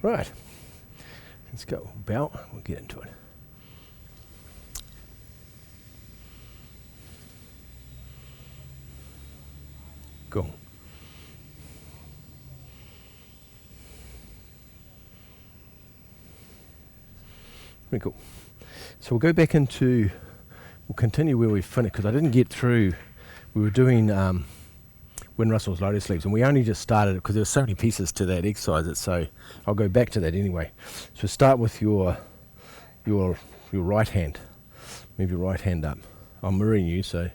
Right, let's go. Bow, we'll get into it. Go. Very cool. So we'll go back into, we'll continue where we finished, because I didn't get through, we were doing wind rustles, lotus leaves, and we only just started it because there were so many pieces to that exercise, so I'll go back to that anyway. So start with your right hand. Move your right hand up. I'm mirroring you, so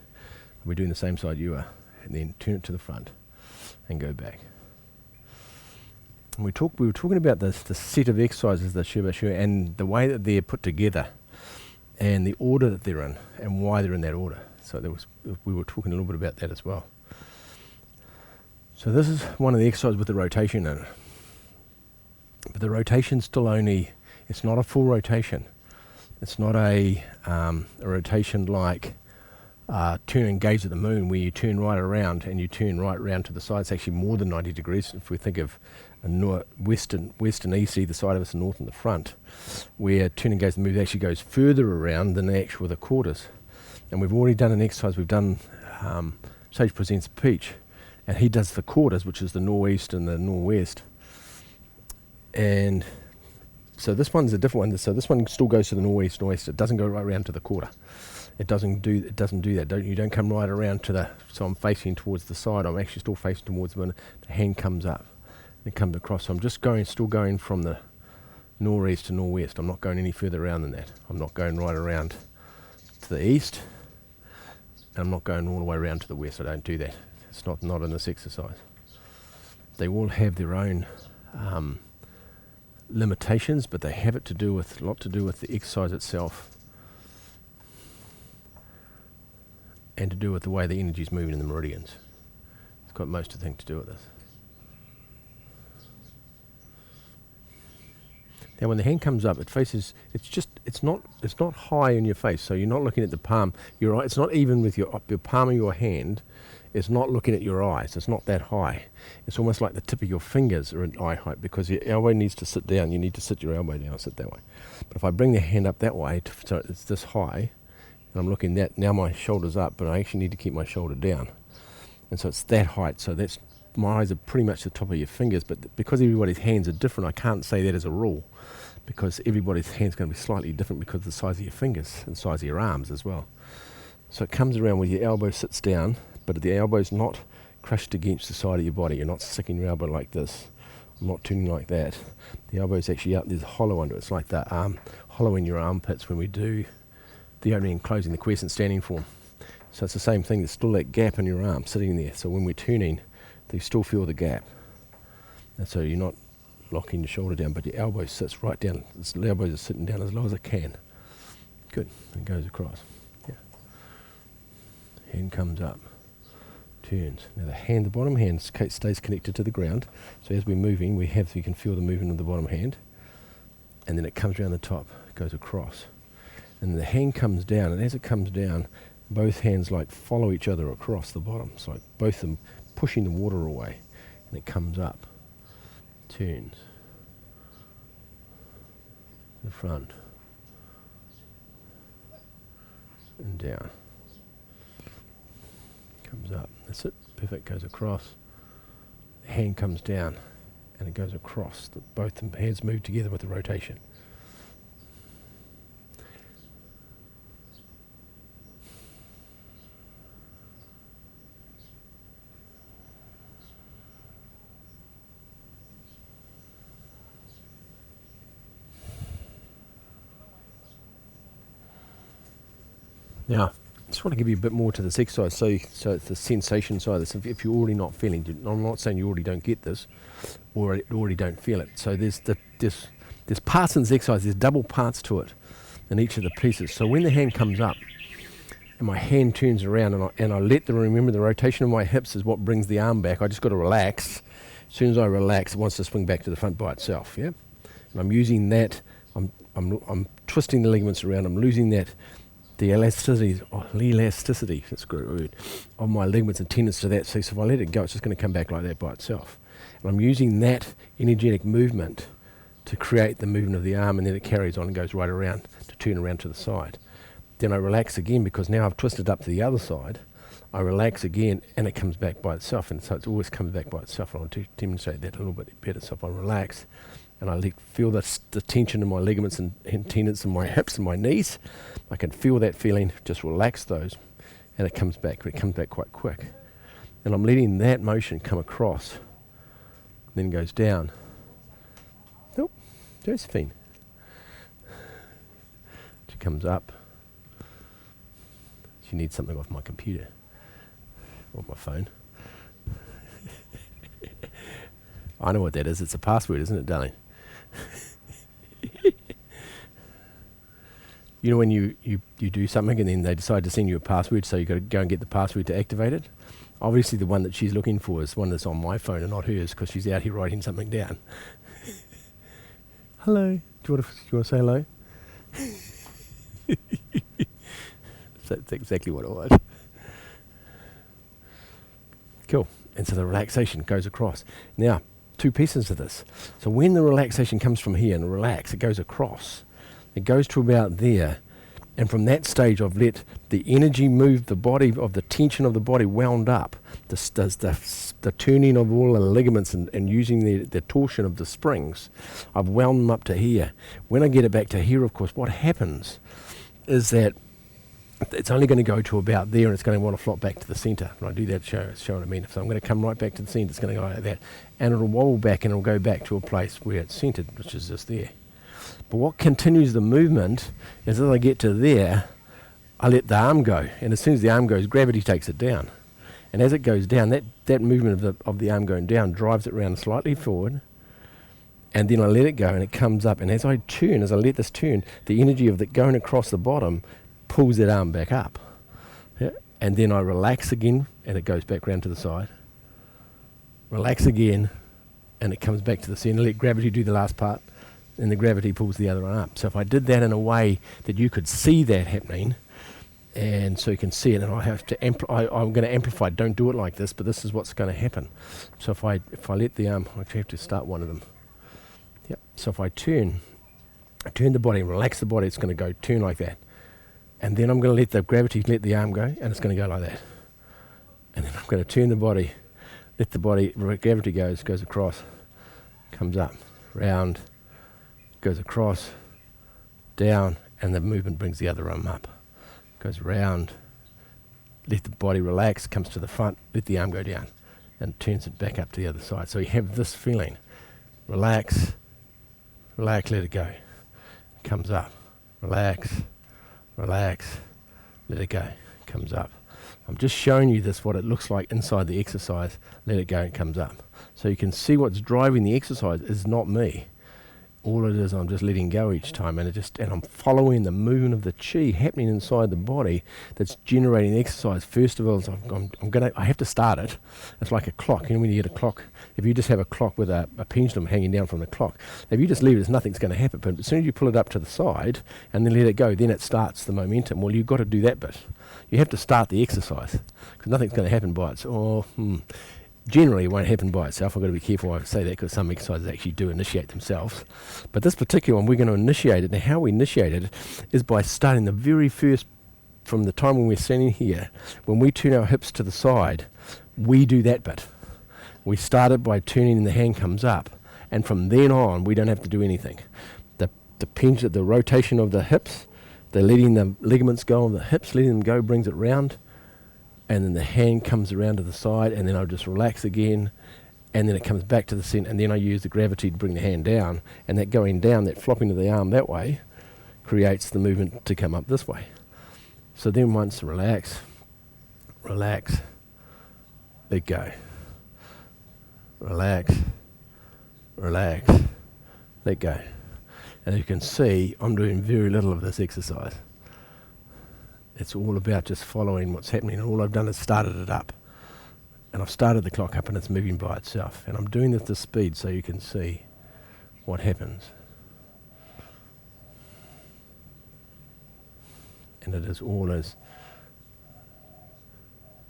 we're doing the same side you are, and then turn it to the front and go back. And we were talking about the set of exercises, the Shiva Shiva, and the way that they're put together, and the order that they're in, and why they're in that order. So we were talking a little bit about that as well. So this is one of the exercises with the rotation in it. But the rotation's still only, it's not a full rotation. It's not a rotation like turn and gaze at the moon, where you turn right around and you turn right around to the side. It's actually more than 90 degrees if we think of a west and east, either side of us, the north and the front, where turn and gaze at the moon actually goes further around than the actual the quarters. And we've already done an exercise, we've done Sage Presents Peach, and he does the quarters, which is the northeast and the northwest. And so this one's a different one. So this one still goes to the northwest. It doesn't go right around to the quarter. It doesn't do that. You don't come right around to the. So I'm facing towards the side. I'm actually still facing towards the hand comes up. It comes across. So I'm just still going from the northeast to northwest. I'm not going any further around than that. I'm not going right around to the east. And I'm not going all the way around to the west. I don't do that. It's not in this exercise. They all have their own limitations, but they have a lot to do with the exercise itself, and to do with the way the energy is moving in the meridians. It's got most of the thing to do with this. Now when the hand comes up, it faces, it's not high in your face, so you're not looking at the palm. It's not even with your palm of your hand. It's not looking at your eyes. It's not that high. It's almost like the tip of your fingers are at eye height, because your elbow needs to sit down. You need to sit your elbow down, sit that way. But if I bring the hand up that way, so it's this high, and I'm looking that, now my shoulder's up, but I actually need to keep my shoulder down. And so it's that height. So my eyes are pretty much the top of your fingers, but because everybody's hands are different, I can't say that as a rule, because everybody's hand's going to be slightly different because of the size of your fingers and size of your arms as well. So it comes around where your elbow sits down, but the elbow's not crushed against the side of your body. You're not sticking your elbow like this. I'm not turning like that. The elbow's actually out. There's a hollow under it. It's like that hollow in your armpits when we do the opening and closing, the quiescent standing form. So it's the same thing. There's still that gap in your arm sitting there. So when we're turning, you still feel the gap. And so you're not locking your shoulder down, but your elbow sits right down. The elbows are sitting down as low as it can. Good. And goes across. Yeah. Hand comes up. Turns. Now the bottom hand stays connected to the ground. So as we're moving, you can feel the movement of the bottom hand, and then it comes around the top, goes across, and the hand comes down. And as it comes down, both hands follow each other across the bottom. So both of them pushing the water away, and it comes up, turns, the front, and down. Comes up. That's it. Perfect. Goes across. The hand comes down, and it goes across. Both the hands move together with the rotation. Now, I just want to give you a bit more to this exercise, so it's the sensation side of this. If you're already not feeling it, I'm not saying you already don't get this, or already don't feel it. So there's parts in this exercise, there's double parts to it in each of the pieces. So when the hand comes up, and my hand turns around, and I remember the rotation of my hips is what brings the arm back. I just got to relax. As soon as I relax, it wants to swing back to the front by itself, yeah? And I'm using that, I'm twisting the ligaments around, I'm losing that, the elasticity, that's a great word, of my ligaments and tendons to that. So if I let it go, it's just going to come back like that by itself. And I'm using that energetic movement to create the movement of the arm, and then it carries on and goes right around to turn around to the side. Then I relax again, because now I've twisted up to the other side. I relax again, and it comes back by itself, and so it always comes back by itself. I want to demonstrate that a little bit better. So if I relax, and I feel the tension in my ligaments and tendons in my hips and my knees, I can feel that feeling, just relax those, and it comes back. It comes back quite quick. And I'm letting that motion come across, then goes down. Nope, Josephine. She comes up. She needs something off my computer or my phone. I know what that is. It's a password, isn't it, darling? You know when you do something and then they decide to send you a password, so you've got to go and get the password to activate it? Obviously the one that she's looking for is one that's on my phone and not hers, because she's out here writing something down. Hello. Do you want to say hello? That's exactly what it was. Cool. And so the relaxation goes across. Now, two pieces of this. So when the relaxation comes from here and relax, it goes across. It goes to about there. And from that stage, I've let the energy move the body, of the tension of the body wound up. The turning of all the ligaments and using the torsion of the springs. I've wound them up to here. When I get it back to here, of course, what happens is that it's only going to go to about there, and it's going to want to flop back to the centre. When I do that, show what I mean. So I'm going to come right back to the centre. It's going to go like that. And it'll wobble back, and it'll go back to a place where it's centred, which is just there. But what continues the movement is, as I get to there, I let the arm go. And as soon as the arm goes, gravity takes it down. And as it goes down, that movement of the arm going down drives it around slightly forward. And then I let it go, and it comes up. And as I let this turn, the energy of it going across the bottom pulls that arm back up. Yeah? And then I relax again, and it goes back round to the side. Relax again, and it comes back to the centre. Let gravity do the last part, and the gravity pulls the other one up. So if I did that in a way that you could see that happening, and so you can see it, and I have to I'm going to amplify. Don't do it like this, but this is what's going to happen. So if I let the arm, I actually have to start one of them. Yep. So if I turn the body and relax the body, it's going to go turn like that. And then I'm going to let the arm go, and it's going to go like that. And then I'm going to turn the body, let the body, gravity goes across, comes up, round, goes across, down, and the movement brings the other arm up. Goes round, let the body relax, comes to the front, let the arm go down, and turns it back up to the other side. So you have this feeling. Relax, let it go. Comes up, relax, let it go, comes up. I'm just showing you what it looks like inside the exercise. Let it go, and comes up. So you can see what's driving the exercise is not me. All it is, I'm just letting go each time, and I'm following the movement of the chi happening inside the body that's generating the exercise. First of all, I have to start it. It's like a clock. You know, when you get a clock, if you just have a clock with a pendulum hanging down from the clock, if you just leave it, nothing's going to happen. But as soon as you pull it up to the side and then let it go, then it starts the momentum. Well, you've got to do that bit. You have to start the exercise, because nothing's going to happen by itself. Generally, it won't happen by itself. I've got to be careful I say that, because some exercises actually do initiate themselves. But this particular one, we're going to initiate it. And how we initiate it is by starting the very first, from the time when we're standing here, when we turn our hips to the side, we do that bit. We start it by turning, and the hand comes up. And from then on, we don't have to do anything. The rotation of the hips, the letting the ligaments go on the hips, letting them go brings it round. And then the hand comes around to the side, and then I'll just relax again, and then it comes back to the centre, and then I use the gravity to bring the hand down, and that going down, that flopping of the arm that way, creates the movement to come up this way. So then once relax, let go. Relax, let go. And you can see, I'm doing very little of this exercise. It's all about just following what's happening, and all I've done is started it up. And I've started the clock up, and it's moving by itself. And I'm doing this to speed so you can see what happens. And it is all as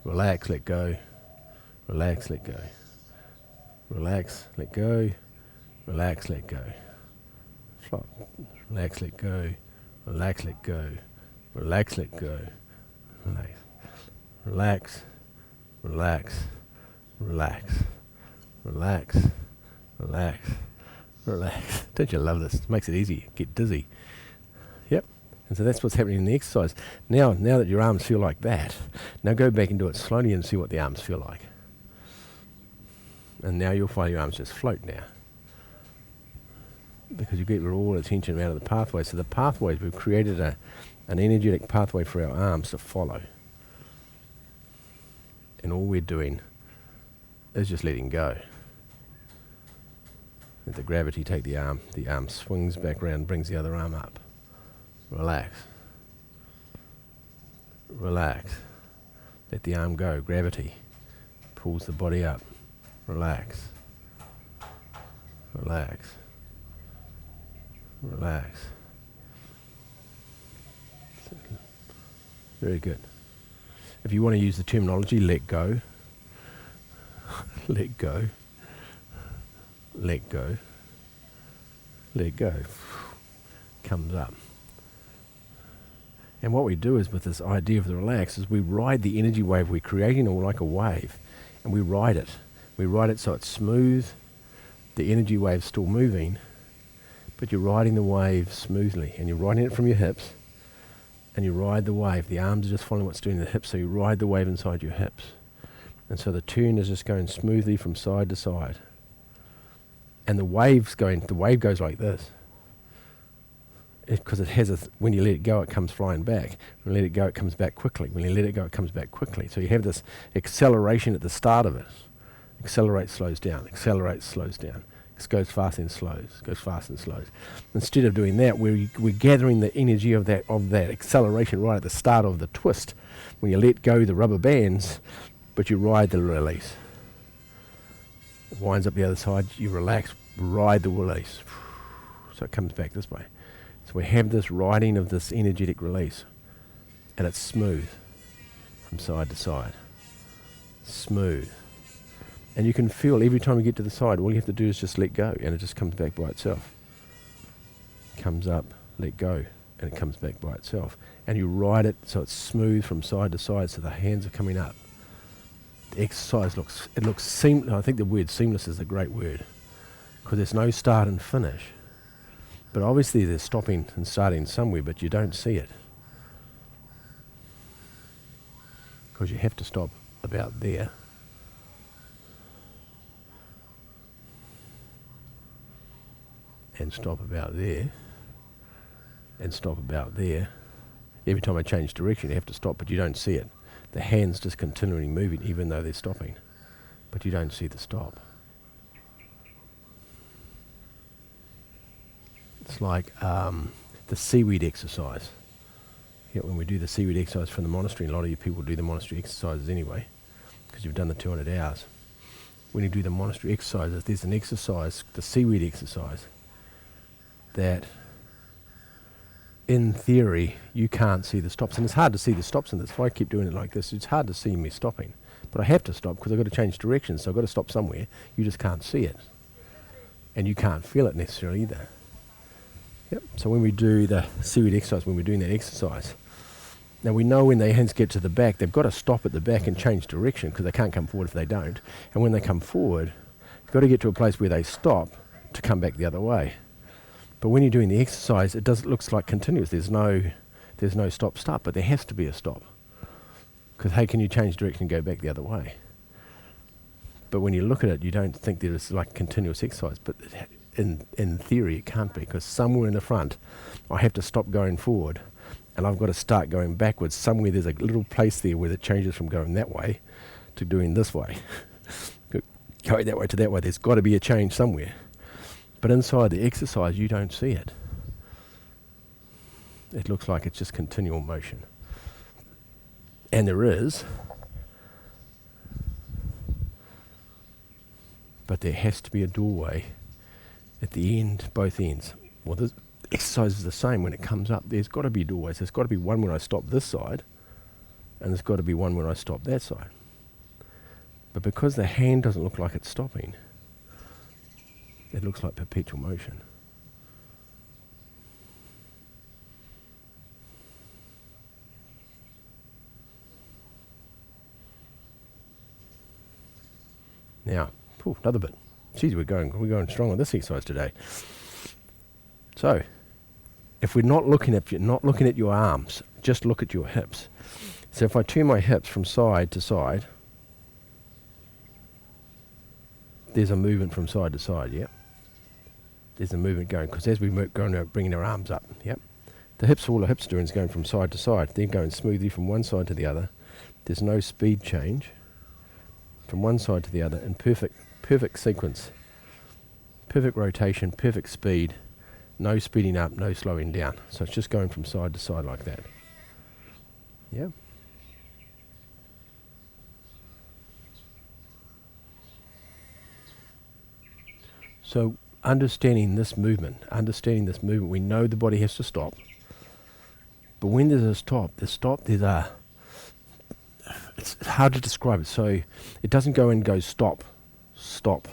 relax, let go, relax, let go, relax, let go, relax, let go, flop. Relax, let go. Relax, let go. Relax, let go. Relax. Relax. Relax. Relax. Relax. Relax. Relax. Don't you love this? It makes it easy. Get dizzy. Yep. And so that's what's happening in the exercise. Now that your arms feel like that, now go back and do it slowly and see what the arms feel like. And now you'll find your arms just float now. Because you get all attention out of the pathway. So the pathways, we've created an energetic pathway for our arms to follow. And all we're doing is just letting go. Let the gravity take the arm swings back around, brings the other arm up. Relax. Relax. Let the arm go. Gravity pulls the body up. Relax. Relax. Relax. Very good. If you want to use the terminology, let go. Let go. Let go. Let go. Comes up. And what we do is, with this idea of the relax, is we ride the energy wave. We're creating it like a wave, and we ride it. We ride it so it's smooth. The energy wave's still moving, but you're riding the wave smoothly, and you're riding it from your hips, and you ride the wave. The arms are just following what's doing in the hips, so you ride the wave inside your hips. And so the turn is just going smoothly from side to side. And the wave goes like this. Because it has when you let it go, it comes flying back. When you let it go, it comes back quickly. When you let it go, it comes back quickly. So you have this acceleration at the start of it. Accelerates, slows down. Accelerates, slows down. It goes fast and slows. Goes fast and slows. Instead of doing that, we're gathering the energy of that acceleration right at the start of the twist. When you let go the rubber bands, but you ride the release. It winds up the other side. You relax, ride the release. So it comes back this way. So we have this riding of this energetic release, and it's smooth from side to side. Smooth. And you can feel every time you get to the side, all you have to do is just let go, and it just comes back by itself. Comes up, let go, and it comes back by itself. And you ride it so it's smooth from side to side, so the hands are coming up. The exercise looks seamless. I think the word seamless is a great word, because there's no start and finish. But obviously there's stopping and starting somewhere, but you don't see it. Because you have to stop about there. And stop about there. And stop about there. Every time I change direction, you have to stop, but you don't see it. The hand's just continually moving, even though they're stopping. But you don't see the stop. It's like the seaweed exercise. Yeah, when we do the seaweed exercise from the monastery, and a lot of you people do the monastery exercises anyway, because you've done the 200 hours. When you do the monastery exercises, there's an exercise, the seaweed exercise, that in theory you can't see the stops. And it's hard to see the stops in this. If I keep doing it like this, it's hard to see me stopping. But I have to stop because I've got to change direction, so I've got to stop somewhere. You just can't see it. And you can't feel it necessarily either. Yep. So when we do the seaweed exercise, when we're doing that exercise, now we know when their hands get to the back, they've got to stop at the back and change direction, because they can't come forward if they don't. And when they come forward, you've got to get to a place where they stop to come back the other way. But when you're doing the exercise, it looks like continuous. There's no stop, but there has to be a stop. Because hey, can you change direction and go back the other way? But when you look at it, you don't think that it's like continuous exercise, but in theory it can't be, because somewhere in the front I have to stop going forward and I've got to start going backwards. Somewhere there's a little place there where it changes from going that way to doing this way. Going that way to that way, there's got to be a change somewhere. But inside the exercise you don't see it. It looks like it's just continual motion. And there is, but there has to be a doorway at the end, both ends. Well, the exercise is the same when it comes up. There's got to be doorways. There's got to be one when I stop this side, and there's got to be one when I stop that side. But because the hand doesn't look like it's stopping, it looks like perpetual motion. Now, another bit. Geez, we're going strong on this exercise today. So, if we're not looking at your arms, just look at your hips. So if I turn my hips from side to side, there's a movement from side to side, yep. There's a movement going, because as we go bringing our arms up, yep. All the hips doing is going from side to side. They're going smoothly from one side to the other. There's no speed change from one side to the other in perfect sequence. Perfect rotation, perfect speed. No speeding up, no slowing down. So it's just going from side to side like that. Yeah. So understanding this movement, we know the body has to stop. But when there's a stop, it's hard to describe it. So it doesn't go and go stop, stop,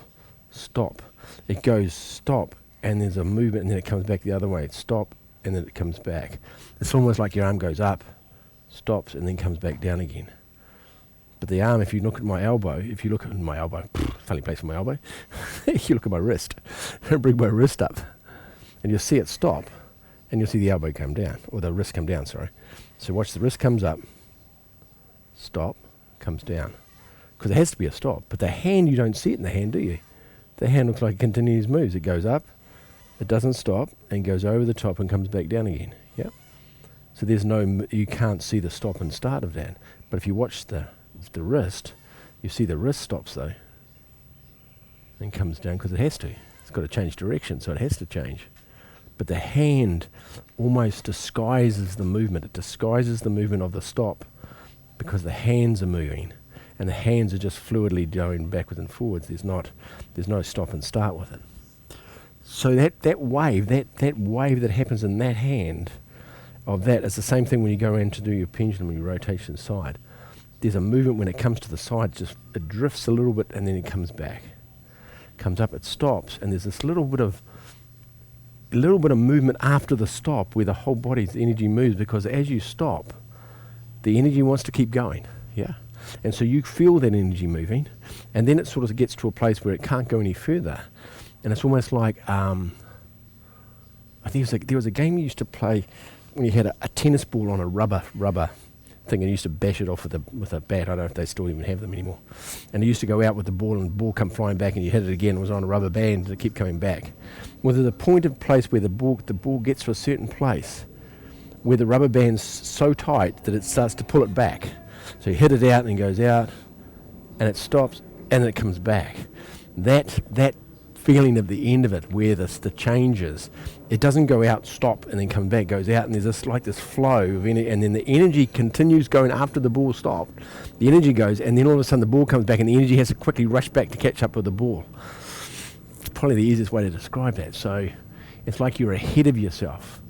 stop. It goes stop, and there's a movement, and then it comes back the other way. It's stop, and then it comes back. It's almost like your arm goes up, stops, and then comes back down again. But the arm, if you look at my elbow, funny place for my elbow, you look at my wrist, bring my wrist up, and you'll see it stop, and you'll see the elbow come down, or the wrist come down, sorry. So watch, the wrist comes up, stop, comes down. Because it has to be a stop. But the hand, you don't see it in the hand, do you? The hand looks like it continues moves. It goes up, it doesn't stop, and goes over the top and comes back down again. Yep. So there's you can't see the stop and start of that. But if you watch the wrist, you see the wrist stops though, and comes down because it has to. It's got to change direction, so it has to change. But the hand almost disguises the movement. It disguises the movement of the stop because the hands are moving, and the hands are just fluidly going backwards and forwards. There's no stop and start with it. So that wave that happens in that hand of that is the same thing when you go in to do your pendulum and your rotation side. There's a movement when it comes to the side, it drifts a little bit and then it comes back. Comes up, it stops, and there's this little bit of movement after the stop where the whole body's energy moves, because as you stop, the energy wants to keep going, yeah? And so you feel that energy moving, and then it sort of gets to a place where it can't go any further. And it's almost like, I think there was a game you used to play when you had a tennis ball on a rubber thing, and you used to bash it off with a bat. I don't know if they still even have them anymore. And you used to go out with the ball, and the ball come flying back, and you hit it again. It was on a rubber band, and it kept coming back. Well, there's a point of place where the ball gets to a certain place where the rubber band's so tight that it starts to pull it back. So you hit it out, and it goes out, and it stops, and then it comes back. That feeling of the end of it, where the changes, it doesn't go out, stop, and then come back, goes out, and there's this flow of energy, and then the energy continues going after the ball stopped. The energy goes, and then all of a sudden the ball comes back, and the energy has to quickly rush back to catch up with the ball. It's probably the easiest way to describe that. So it's like you're ahead of yourself.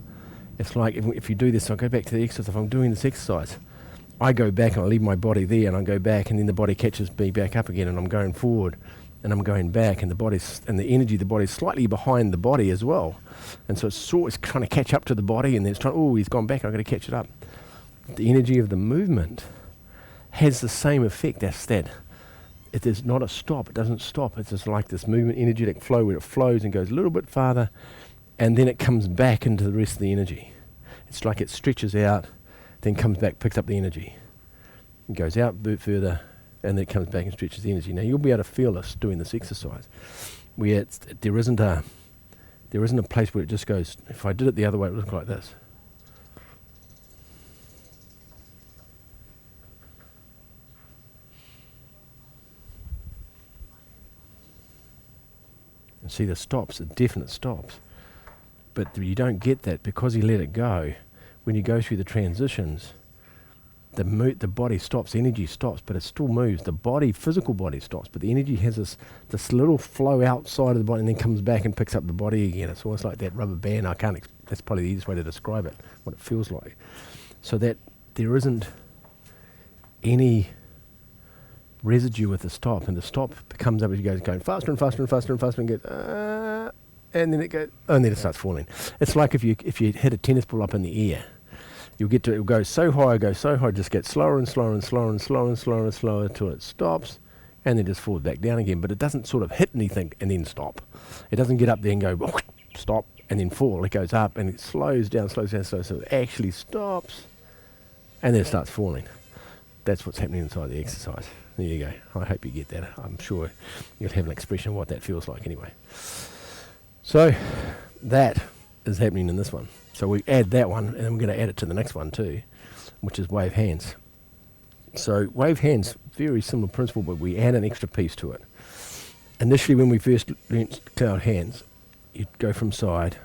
It's like if you do this, I'll go back to the exercise. If I'm doing this exercise, I go back and I leave my body there, and I go back, and then the body catches me back up again, and I'm going forward, and I'm going back, and the energy of the body's slightly behind the body as well. And so it's trying to catch up to the body, and then it's trying, he's gone back, I've got to catch it up. The energy of the movement has the same effect. That's that. It is not a stop. It doesn't stop. It's just like this movement, energetic flow, where it flows and goes a little bit farther, and then it comes back into the rest of the energy. It's like it stretches out, then comes back, picks up the energy. It goes out a bit further, and then it comes back and stretches the energy. Now you'll be able to feel this doing this exercise, where there isn't a place where it just goes. If I did it the other way, it would look like this. And see the stops, the definite stops. But you don't get that because you let it go. When you go through the transitions, the body stops, energy stops, but it still moves. The physical body stops, but the energy has this little flow outside of the body and then comes back and picks up the body again. It's almost like that rubber band. That's probably the easiest way to describe it, what it feels like. So that there isn't any residue with the stop, and the stop comes up as you go, going faster and faster and faster and faster, and gets, and then it goes, and then it starts falling. It's like if you hit a tennis ball up in the air. It'll go so high, just get slower and slower and slower and slower and slower and slower until it stops, and then just falls back down again. But it doesn't sort of hit anything and then stop. It doesn't get up there and go stop and then fall. It goes up and it slows down, so it actually stops and then it starts falling. That's what's happening inside the exercise. There you go. I hope you get that. I'm sure you'll have an expression of what that feels like anyway. So that is happening in this one. So we add that one, and then we're going to add it to the next one too, which is wave hands. So wave hands, very similar principle, but we add an extra piece to it. Initially, when we first learnt cloud hands, you'd go from side,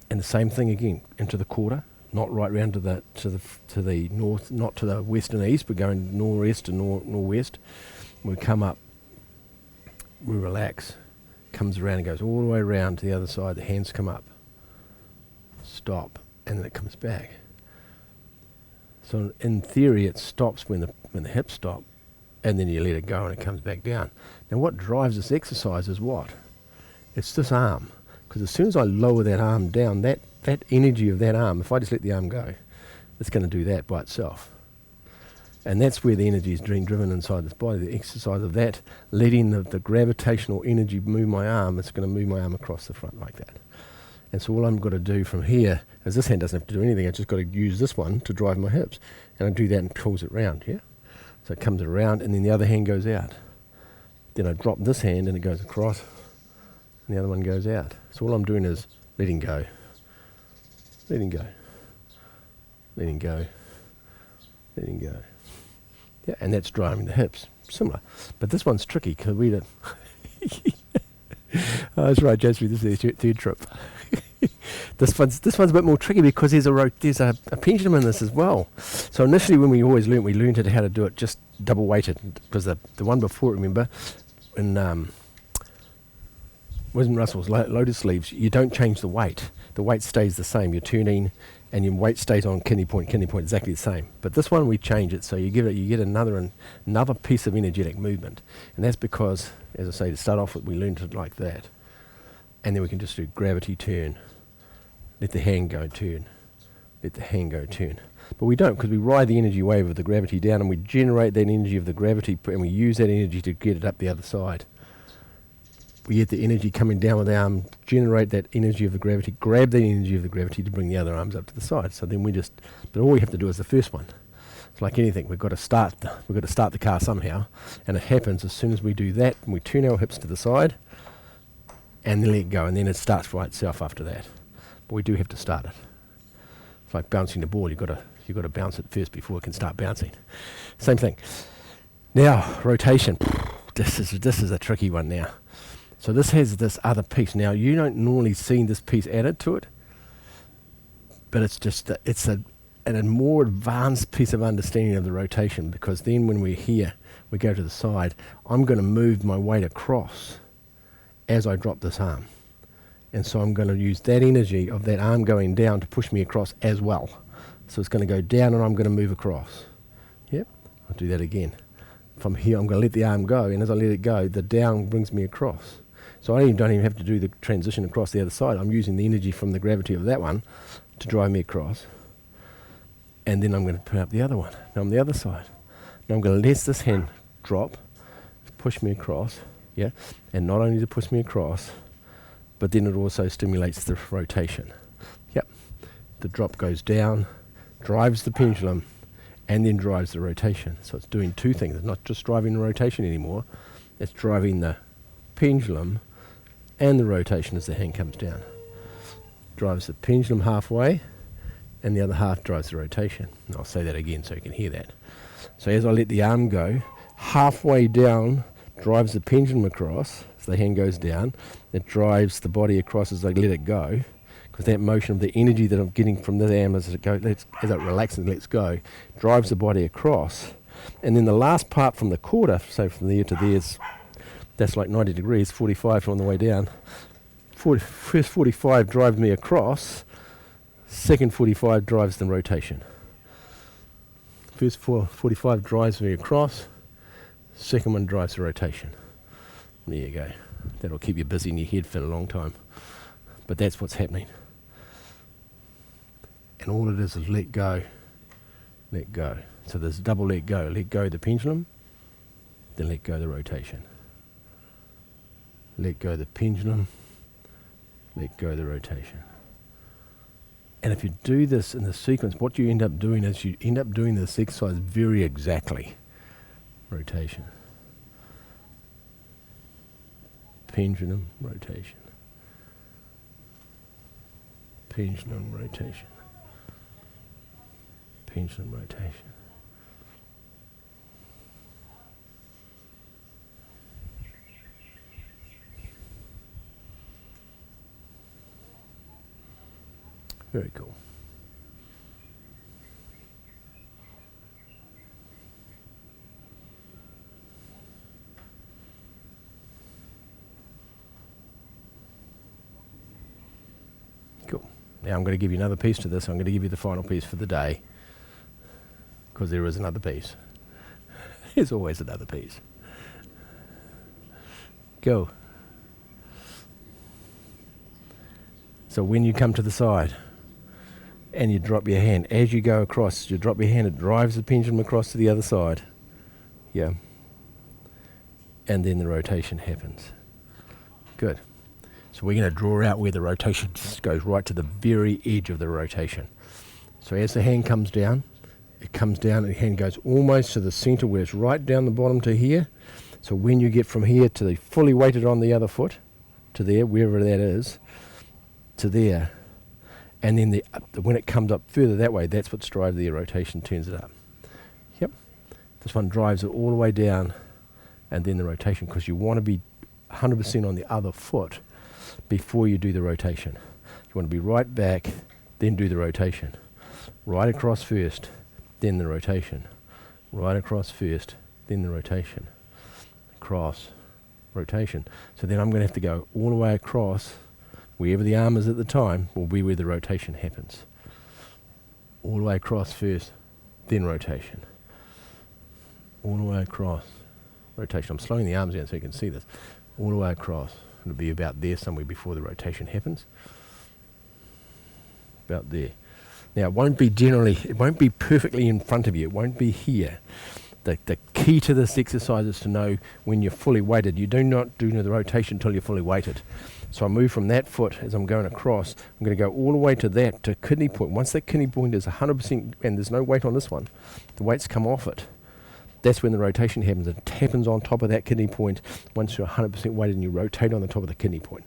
and the same thing again into the quarter, not right round to the north, not to the west and east, but going northeast and northwest. We come up, we relax, comes around and goes all the way around to the other side. The hands come up, stop, and then it comes back. So in theory, it stops when the hips stop, and then you let it go and it comes back down. Now what drives this exercise is what? It's this arm. Because as soon as I lower that arm down, that energy of that arm, if I just let the arm go, it's going to do that by itself. And that's where the energy is being driven inside this body. The exercise of that, letting the gravitational energy move my arm, it's going to move my arm across the front like that. And so all I've got to do from here is this hand doesn't have to do anything. I've just got to use this one to drive my hips. And I do that and it pulls it round, yeah? So it comes around and then the other hand goes out. Then I drop this hand and it goes across and the other one goes out. So all I'm doing is letting go, letting go, letting go, letting go. Yeah, and that's driving the hips. Similar. But this one's tricky because we don't... Oh, that's right, Jasper, this is their third trip. This one's a bit more tricky because there's a pendulum in this as well. So initially when we learned how to do it just double weighted, because the one before, remember, in wasn't rustles, Lotus leaves, you don't change the weight. The weight stays the same. You're turning and your weight stays on kidney point, exactly the same. But this one we change it, so you get another piece of energetic movement. And that's because, as I say, to start off with, we learned it like that. And then we can just do gravity turn. Let the hand go turn. Let the hand go turn. But we don't, because we ride the energy wave of the gravity down and we generate that energy of the gravity and we use that energy to get it up the other side. We get the energy coming down with the arm, generate that energy of the gravity, grab the energy of the gravity to bring the other arms up to the side. So then but all we have to do is the first one. It's like anything, we've got to start the car somehow, and it happens as soon as we do that, and we turn our hips to the side, and then let it go, and then it starts by itself after that. But we do have to start it. It's like bouncing the ball, you've got to bounce it first before it can start bouncing. Same thing. Now, rotation. This is a tricky one now. So this has this other piece. Now you don't normally see this piece added to it, but it's a more advanced piece of understanding of the rotation, because then when we're here, we go to the side, I'm going to move my weight across as I drop this arm. And so I'm going to use that energy of that arm going down to push me across as well. So it's going to go down and I'm going to move across. Yep, I'll do that again. From here I'm going to let the arm go, and as I let it go, the down brings me across. So I don't even have to do the transition across the other side. I'm using the energy from the gravity of that one to drive me across. And then I'm going to put up the other one. Now I'm the other side. Now I'm going to let this hand drop, push me across, yeah? And not only to push me across, but then it also stimulates the rotation. Yep. The drop goes down, drives the pendulum, and then drives the rotation. So it's doing two things. It's not just driving the rotation anymore. It's driving the pendulum and the rotation as the hand comes down. Drives the pendulum halfway, and the other half drives the rotation. And I'll say that again so you can hear that. So as I let the arm go, halfway down drives the pendulum across, as the hand goes down. It drives the body across as I let it go, because that motion of the energy that I'm getting from the arm as it relaxes and lets go, drives the body across. And then the last part from the quarter, so from there to there, that's like 90 degrees, 45 on the way down. First 45 drives me across, second 45 drives the rotation. First 45 drives me across, second one drives the rotation. There you go. That'll keep you busy in your head for a long time. But that's what's happening. And all it is let go, let go. So there's double let go. Let go of the pendulum, then let go of the rotation. Let go of the pendulum, let go of the rotation. And if you do this in the sequence, what you end up doing is you end up doing this exercise very exactly. Rotation. Pendulum, rotation. Pendulum, rotation. Pendulum, rotation. Very cool. Cool. Now I'm going to give you another piece to this. I'm going to give you the final piece for the day, because there is another piece. There's always another piece. Go. So when you come to the side and you drop your hand, as you go across, you drop your hand, it drives the pendulum across to the other side. Yeah. And then the rotation happens. Good. So we're going to draw out where the rotation just goes right to the very edge of the rotation. So as the hand comes down, it comes down and the hand goes almost to the center where it's right down the bottom to here. So when you get from here to the fully weighted on the other foot, to there, wherever that is, to there, and then when it comes up further that way, that's what drives the rotation, turns it up. Yep. This one drives it all the way down, and then the rotation, because you want to be 100% on the other foot before you do the rotation. You want to be right back, then do the rotation. Right across first, then the rotation. Right across first, then the rotation. Across, rotation. So then I'm going to have to go all the way across. Wherever the arm is at the time will be where the rotation happens. All the way across first, then rotation. All the way across, rotation. I'm slowing the arms down so you can see this. All the way across. It'll be about there somewhere before the rotation happens. About there. Now it won't be perfectly in front of you. It won't be here. The key to this exercise is to know when you're fully weighted. You do not do the rotation until you're fully weighted. So I move from that foot as I'm going across. I'm going to go all the way to that, to kidney point. Once that kidney point is 100%, and there's no weight on this one, the weights come off it. That's when the rotation happens. It happens on top of that kidney point once you're 100% weighted and you rotate on the top of the kidney point.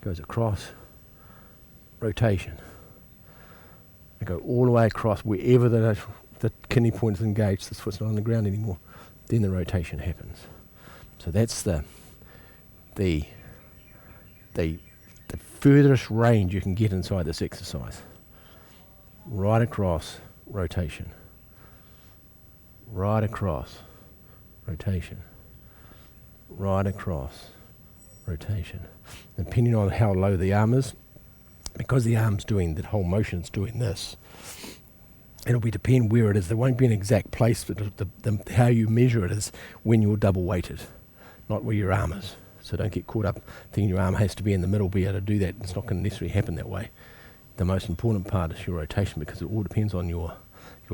Goes across, rotation. I go all the way across wherever the kidney point is engaged. This foot's not on the ground anymore. Then the rotation happens. So that's the furthest range you can get inside this exercise. Right across, rotation. Right across, rotation. Right across, rotation. Depending on how low the arm is, because the arm's doing, the whole motion's doing this, it'll be depend where it is. There won't be an exact place, but how you measure it is when you're double weighted, not where your arm is. So don't get caught up thinking your arm has to be in the middle to be able to do that. It's not going to necessarily happen that way. The most important part is your rotation, because it all depends on your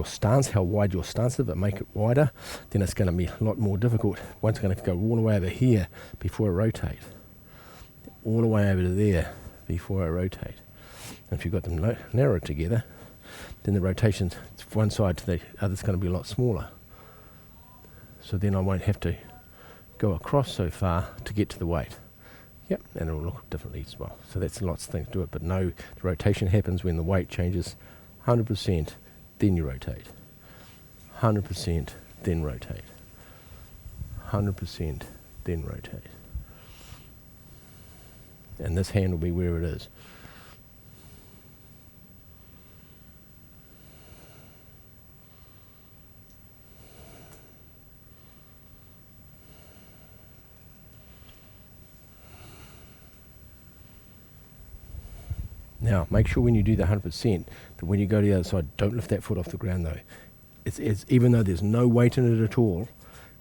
stance, how wide your stance is. If it make it wider, then it's going to be a lot more difficult. One's going to go all the way over here before I rotate. All the way over to there before I rotate. And if you've got them narrowed together, then the rotation from one side to the other is going to be a lot smaller. So then I won't have to go across so far to get to the weight. Yep, and it'll look differently as well. So that's lots of things to it, but no, the rotation happens when the weight changes 100%, then you rotate. 100%, then rotate. 100%, then rotate. And this hand will be where it is. Now, make sure when you do the 100% that when you go to the other side, don't lift that foot off the ground though. It's even though there's no weight in it at all,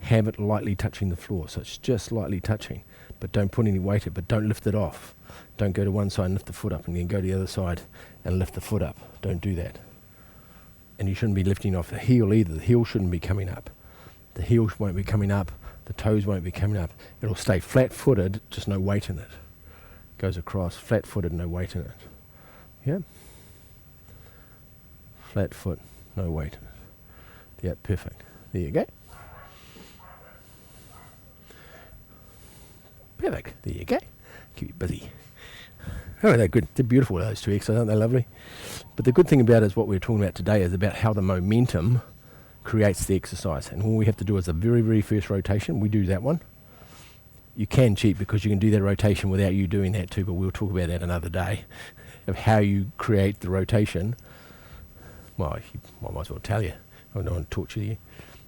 have it lightly touching the floor. So it's just lightly touching, but don't put any weight in it, but don't lift it off. Don't go to one side and lift the foot up and then go to the other side and lift the foot up. Don't do that. And you shouldn't be lifting off the heel either. The heel shouldn't be coming up. The heels won't be coming up, the toes won't be coming up. It'll stay flat-footed, just no weight in it. Goes across, flat-footed, no weight in it. Yeah? Flat foot, no weight in it. Yeah, perfect. There you go. Perfect. There you go. Keep you busy. Oh, they're good. They're beautiful, those two exercises, aren't they lovely? But the good thing about it is what we're talking about today is about how the momentum creates the exercise. And all we have to do is the very, very first rotation. We do that one. You can cheat because you can do that rotation without you doing that too, but we'll talk about that another day, of how you create the rotation. Well, I might as well tell you. I don't want to torture you.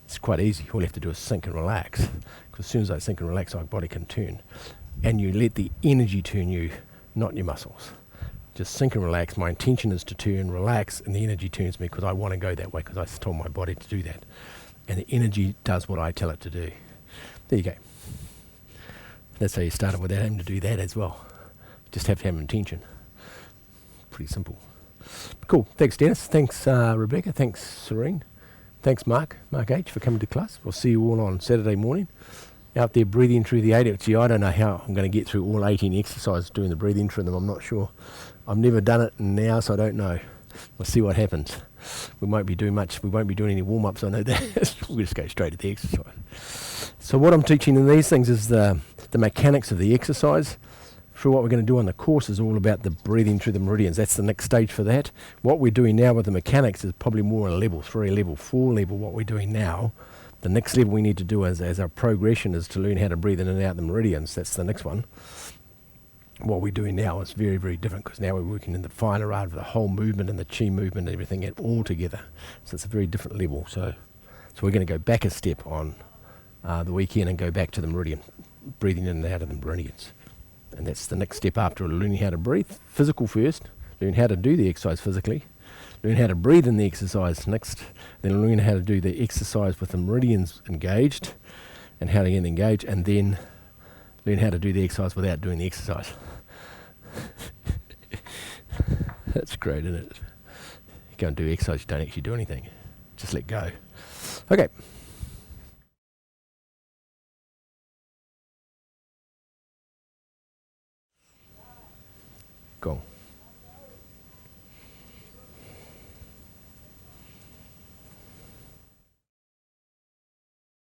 It's quite easy. All you have to do is sink and relax. Because as soon as I sink and relax, our body can turn. And you let the energy turn you, not your muscles. Just sink and relax. My intention is to turn, relax, and the energy turns me because I want to go that way because I told my body to do that. And the energy does what I tell it to do. There you go. That's how you started without having to do that as well. Just have to have intention. Pretty simple. Cool. Thanks, Dennis. Thanks, Rebecca. Thanks, Serene. Thanks, Mark H, for coming to class. We'll see you all on Saturday morning. Out there breathing through the 8. Gee, I don't know how I'm going to get through all 18 exercises doing the breathing through them. I'm not sure. I've never done it now, so I don't know. We'll see what happens. We won't be doing much. We won't be doing any warm-ups, I know that. We'll just go straight to the exercise. So what I'm teaching in these things is the mechanics of the exercise. For what we're going to do on the course is all about the breathing through the meridians. That's the next stage for that. What we're doing now with the mechanics is probably more on a level 3, level 4 level. What we're doing now, the next level we need to do as our progression is to learn how to breathe in and out the meridians. That's the next one. What we're doing now is very, very different because now we're working in the finer art of the whole movement and the chi movement and everything all together. So it's a very different level. So we're going to go back a step on the weekend and go back to the meridian, breathing in and out of the meridians. And that's the next step after learning how to breathe. Physical first, learn how to do the exercise physically, learn how to breathe in the exercise next, then learn how to do the exercise with the meridians engaged and how to get engaged, and then learn how to do the exercise without doing the exercise. That's great, isn't it? You go and do exercise, you don't actually do anything. Just let go. Okay. Go.